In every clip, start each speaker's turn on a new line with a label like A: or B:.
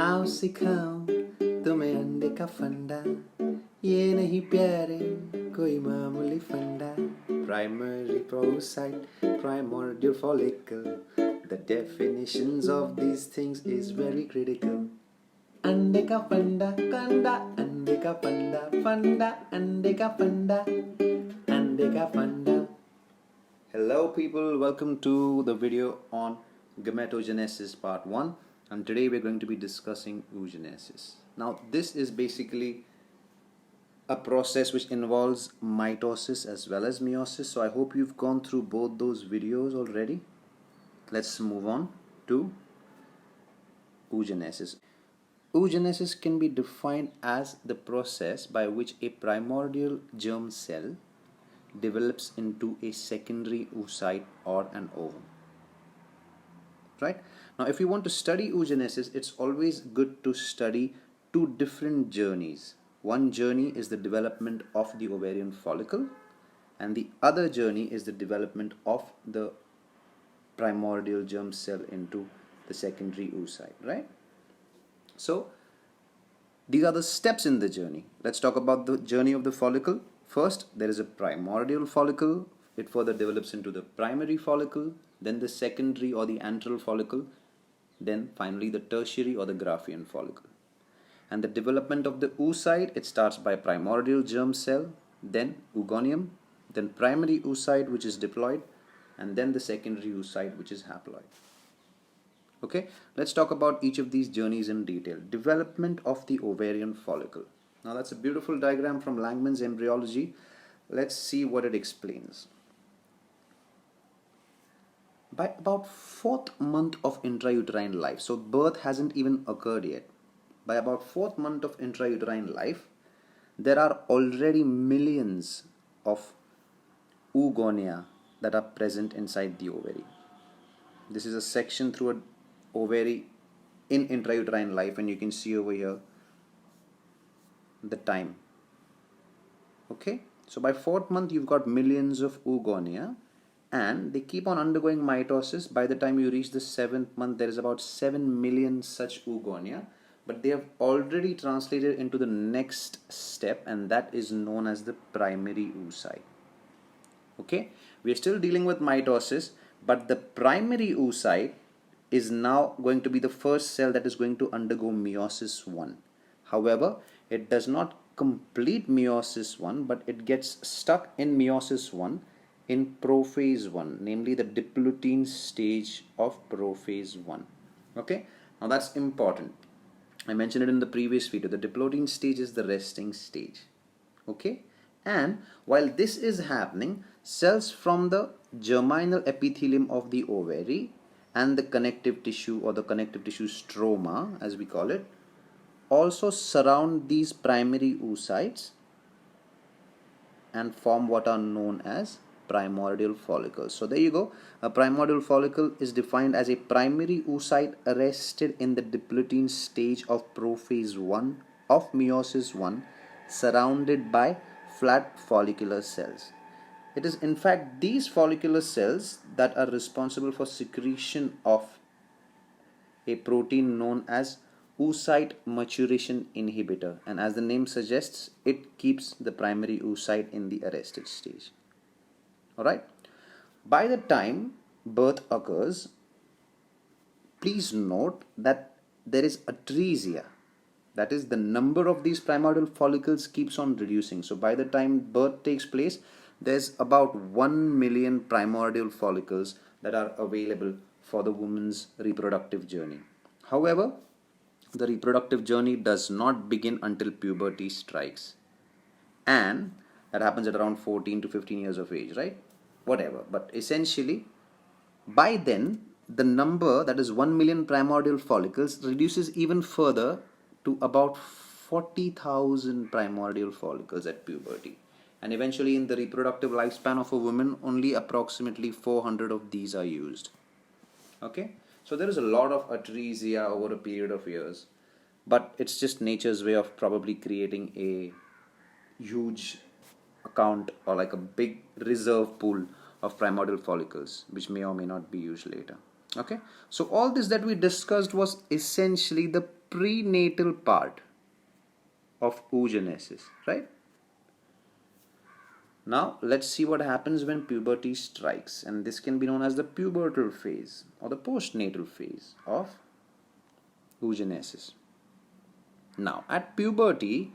A: आओ सिखाऊं तुम्हें अंडे का फंडा, ये नहीं प्यारे कोई मामूली फंडा. Primary oocyte, primordial follicle. The definitions of these things is very critical. अंडे का फंडा कंडा, अंडे का फंडा फंडा, अंडे का फंडा, अंडे का फंडा. Hello people, welcome to the video on Gametogenesis part 1, and today we're going to be discussing Oogenesis. Now this is basically a process which involves mitosis as well as meiosis, so I hope you've gone through both those videos already. Let's move on to Oogenesis. Oogenesis can be defined as the process by which a primordial germ cell develops into a secondary oocyte or an ovum. Right? Now, if you want to study oogenesis, it's always good to study two different journeys. One journey is the development of the ovarian follicle, and the other journey is the development of the primordial germ cell into the secondary oocyte, right? So, these are the steps in the journey. Let's talk about the journey of the follicle. First, there is a primordial follicle. It further develops into the primary follicle, then the secondary or the antral follicle, then finally the tertiary or the Graafian follicle. And the development of the oocyte, it starts by primordial germ cell, then oogonium, then primary oocyte which is diploid, and then the secondary oocyte which is haploid. Okay, let's talk about each of these journeys in detail. Development of the ovarian follicle. Now that's a beautiful diagram from Langman's embryology. Let's see what it explains. By about 4th month of intrauterine life, so birth hasn't even occurred yet. By about 4th month of intrauterine life, there are already millions of oogonia that are present inside the ovary. This is a section through an ovary in intrauterine life, and you can see over here the time. Okay, so by 4th month you've got millions of oogonia, and they keep on undergoing mitosis. By the time you reach the 7th month, there is about 7 million such oogonia, but they have already translated into the next step, and that is known as the primary oocyte. Okay, we are still dealing with mitosis, but the primary oocyte is now going to be the first cell that is going to undergo meiosis 1. However, it does not complete meiosis 1, but it gets stuck in meiosis 1 in prophase 1, namely the diplotin stage of prophase 1. Okay, now that's important. I mentioned it in the previous video. The diplotin stage is the resting stage. Okay, and while this is happening, cells from the germinal epithelium of the ovary and the connective tissue, or the connective tissue stroma as we call it, also surround these primary oocytes and form what are known as primordial follicles. So there you go. A primordial follicle is defined as a primary oocyte arrested in the diplotin stage of prophase 1 of meiosis 1, surrounded by flat follicular cells. It is in fact these follicular cells that are responsible for secretion of a protein known as oocyte maturation inhibitor, and as the name suggests, it keeps the primary oocyte in the arrested stage. Alright, by the time birth occurs, please note that there is atresia. That is, the number of these primordial follicles keeps on reducing. So by the time birth takes place, there's about 1 million primordial follicles that are available for the woman's reproductive journey. However, the reproductive journey does not begin until puberty strikes, and that happens at around 14 to 15 years of age, right? Whatever, but essentially by then the number, that is 1 million primordial follicles, reduces even further to about 40,000 primordial follicles at puberty, and eventually in the reproductive lifespan of a woman only approximately 400 of these are used. Okay, so there is a lot of atresia over a period of years, but it's just nature's way of probably creating a huge account, or like a big reserve pool of primordial follicles, which may or may not be used later. Okay, so all this that we discussed was essentially the prenatal part of oogenesis, right? Now let's see what happens when puberty strikes, and this can be known as the pubertal phase or the postnatal phase of oogenesis. Now at puberty,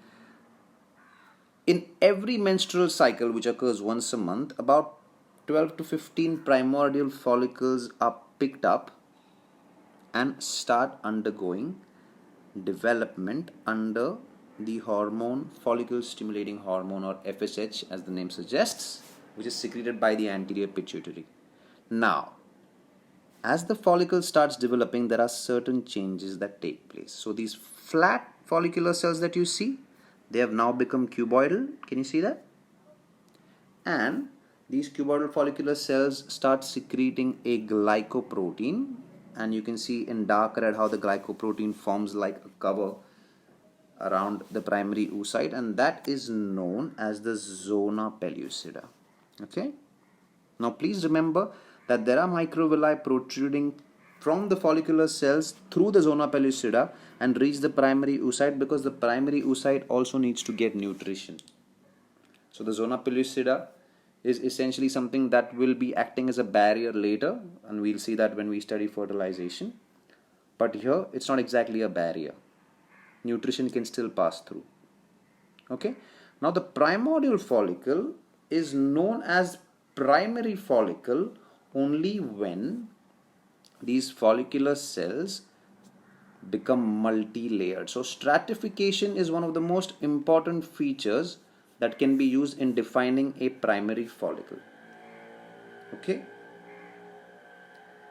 A: in every menstrual cycle, which occurs once a month, about 12 to 15 primordial follicles are picked up and start undergoing development under the hormone, follicle stimulating hormone, or FSH as the name suggests, which is secreted by the anterior pituitary. Now, as the follicle starts developing, there are certain changes that take place. So these flat follicular cells that you see, they have now become cuboidal. Can you see that? And these cuboidal follicular cells start secreting a glycoprotein, and you can see in dark red how the glycoprotein forms like a cover around the primary oocyte, and that is known as the zona pellucida. Okay, now please remember that there are microvilli protruding from the follicular cells through the zona pellucida and reach the primary oocyte, because the primary oocyte also needs to get nutrition. So the zona pellucida is essentially something that will be acting as a barrier later, and we'll see that when we study fertilization. But here it's not exactly a barrier. Nutrition can still pass through. Okay, now the primordial follicle is known as primary follicle only when these follicular cells become multi-layered. So stratification is one of the most important features that can be used in defining a primary follicle. Okay,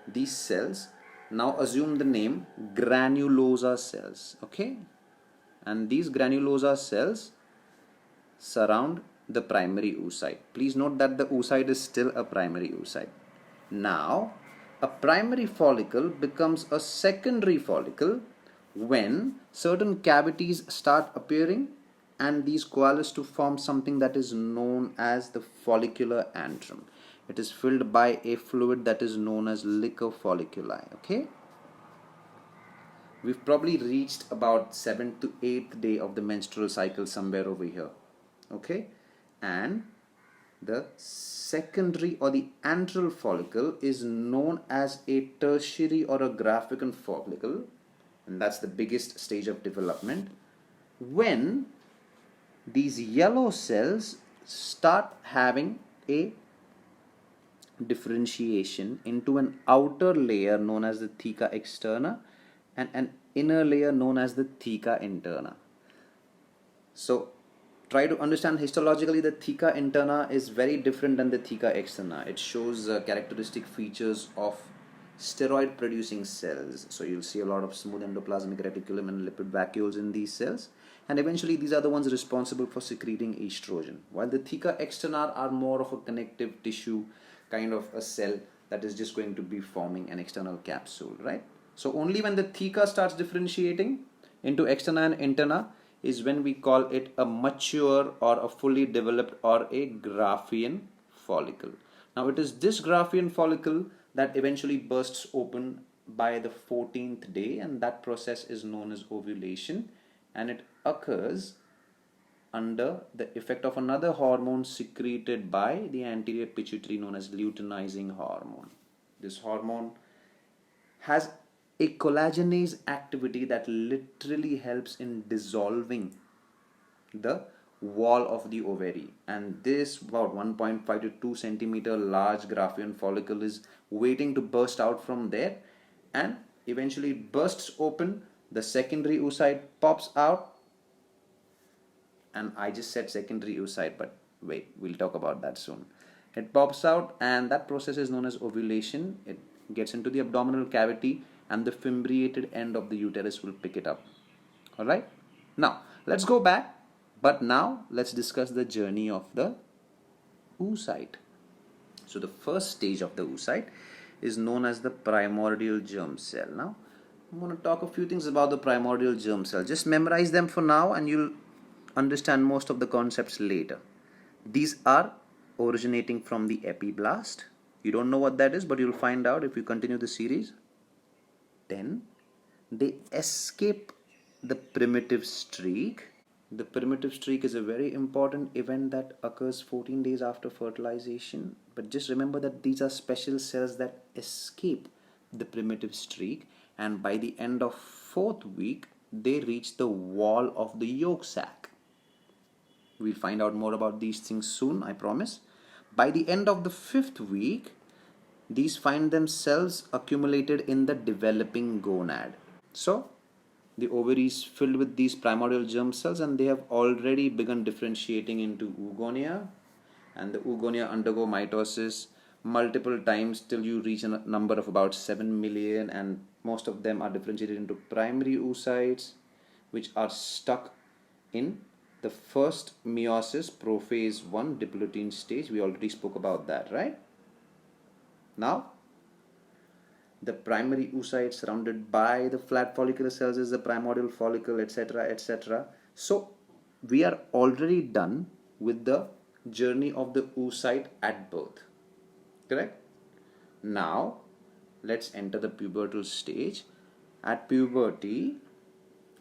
A: these cells now assume the name granulosa cells. Okay, and these granulosa cells surround the primary oocyte. Please note that the oocyte is still a primary oocyte. Now, a primary follicle becomes a secondary follicle when certain cavities start appearing and these coalesce to form something that is known as the follicular antrum. It is filled by a fluid that is known as liquor folliculi. Okay, we've probably reached about 7th to 8th day of the menstrual cycle somewhere over here. Okay, and the secondary or the antral follicle is known as a tertiary or a Graafican follicle, and that's the biggest stage of development, when these yellow cells start having a differentiation into an outer layer known as the theca externa and an inner layer known as the theca interna. So try to understand histologically, the theca interna is very different than the theca externa. It shows characteristic features of steroid producing cells. So you'll see a lot of smooth endoplasmic reticulum and lipid vacuoles in these cells, and eventually these are the ones responsible for secreting estrogen, while the theca externa are more of a connective tissue kind of a cell that is just going to be forming an external capsule, right? So only when the theca starts differentiating into externa and interna is when we call it a mature or a fully developed or a Graafian follicle. Now it is this Graafian follicle that eventually bursts open by the 14th day, and that process is known as ovulation, and it occurs under the effect of another hormone secreted by the anterior pituitary known as luteinizing hormone. This hormone has a collagenase activity that literally helps in dissolving the wall of the ovary, and this about 1.5 to 2 centimeter large Graafian follicle is waiting to burst out from there, and eventually it bursts open, the secondary oocyte pops out, and I just said secondary oocyte, but wait, we'll talk about that soon. It pops out, and that process is known as ovulation. It gets into the abdominal cavity, and the fimbriated end of the uterus will pick it up. Alright, now let's go back, but now let's discuss the journey of the oocyte. So the first stage of the oocyte is known as the primordial germ cell. Now I'm going to talk a few things about the primordial germ cell. Just memorize them for now and you'll understand most of the concepts later. These are originating from the epiblast. You don't know what that is, but you'll find out if you continue the series. Then they escape the primitive streak. The primitive streak is a very important event that occurs 14 days after fertilization. But just remember that these are special cells that escape the primitive streak, and by the end of 4th week, they reach the wall of the yolk sac. We'll find out more about these things soon, I promise. By the end of the 5th week, these find themselves accumulated in the developing gonad. So, the ovary is filled with these primordial germ cells, and they have already begun differentiating into oogonia, and the oogonia undergo mitosis multiple times till you reach a number of about 7 million, and most of them are differentiated into primary oocytes, which are stuck in the first meiosis prophase 1 diplolutein stage. We already spoke about that, right? Now, the primary oocyte surrounded by the flat follicular cells is the primordial follicle, etc., etc. So we are already done with the journey of the oocyte at birth, correct? Now let's enter the pubertal stage. At puberty,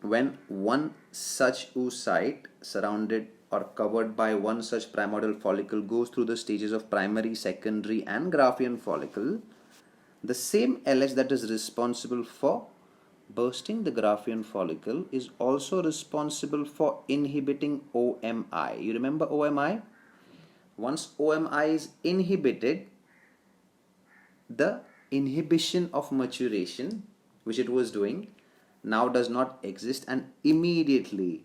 A: when one such oocyte surrounded or covered by one such primordial follicle goes through the stages of primary, secondary and Graafian follicle, the same LH that is responsible for bursting the Graafian follicle is also responsible for inhibiting OMI. You remember OMI? Once OMI is inhibited, the inhibition of maturation, which it was doing, now does not exist, and immediately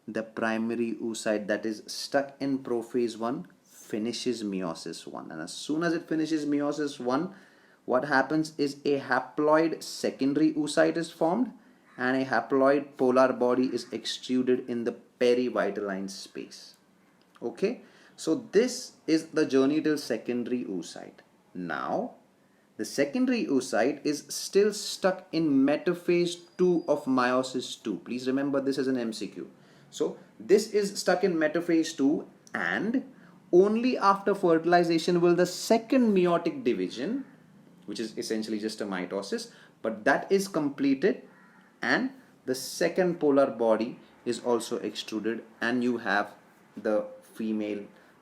A: the primary oocyte that is stuck in prophase 1 finishes meiosis 1. And as soon as it finishes meiosis 1, what happens is a haploid secondary oocyte is formed and a haploid polar body is extruded in the perivitaline space. Okay, so this is the journey till secondary oocyte. Now, the secondary oocyte is still stuck in metaphase 2 of meiosis 2. Please remember this as an MCQ. So, this is stuck in metaphase 2, and only after fertilization will the second meiotic division, which is essentially just a mitosis, but that is completed and the second polar body is also extruded, and you have the female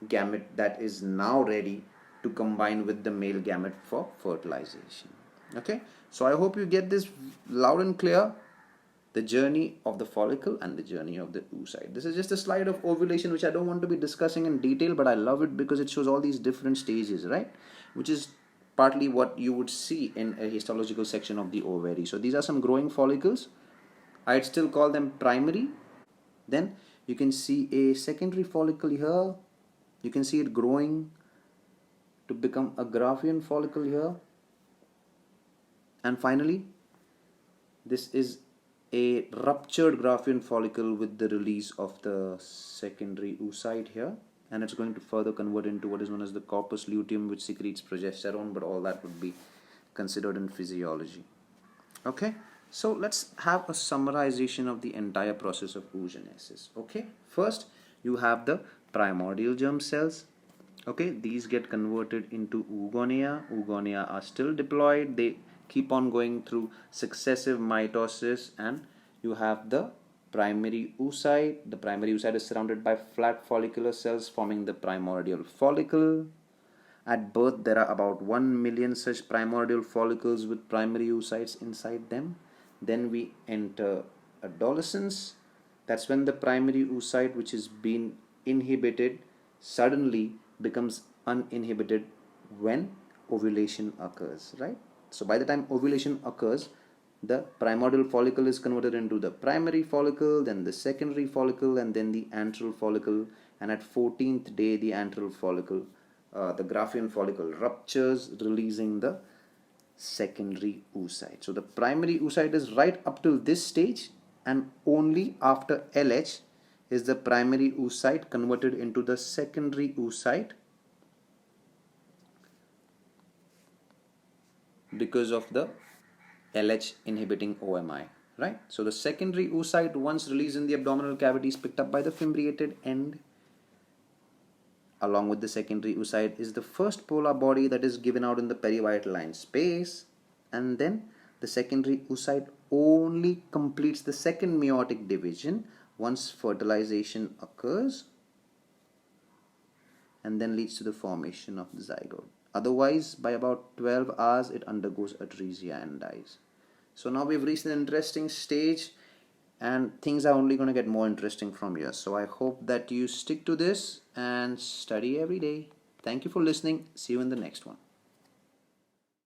A: gamete that is now ready to combine with the male gamete for fertilization. Okay, so I hope you get this loud and clear, the journey of the follicle and the journey of the oocyte. This is just a slide of ovulation, which I don't want to be discussing in detail, but I love it because it shows all these different stages, right? Which is partly what you would see in a histological section of the ovary. So these are some growing follicles. I'd still call them primary. Then you can see a secondary follicle here. You can see it growing to become a Graafian follicle here. And finally, this is a ruptured Graafian follicle with the release of the secondary oocyte here, and it's going to further convert into what is known as the corpus luteum, which secretes progesterone, but all that would be considered in physiology. Okay, so let's have a summarization of the entire process of oogenesis. Okay, first you have the primordial germ cells. Okay, these get converted into oogonia. Oogonia are still diploid. They keep on going through successive mitosis, and you have the primary oocyte. The primary oocyte is surrounded by flat follicular cells forming the primordial follicle. At birth, there are about 1 million such primordial follicles with primary oocytes inside them. Then we enter adolescence. That's when the primary oocyte, which has been inhibited, suddenly becomes uninhibited when ovulation occurs, right? So by the time ovulation occurs, the primordial follicle is converted into the primary follicle, then the secondary follicle, and then the antral follicle. And at 14th day, the antral follicle, the Graafian follicle ruptures, releasing the secondary oocyte. So the primary oocyte is right up till this stage, and only after LH is the primary oocyte converted into the secondary oocyte because of the LH inhibiting OMI, right? So the secondary oocyte, once released in the abdominal cavity, is picked up by the fimbriated end. Along with the secondary oocyte is the first polar body that is given out in the perivitaline space, and then the secondary oocyte only completes the second meiotic division once fertilization occurs and then leads to the formation of the zygote. Otherwise, by about 12 hours, it undergoes atresia and dies. So now we've reached an interesting stage, and things are only going to get more interesting from here. So I hope that you stick to this and study every day. Thank you for listening. See you in the next one.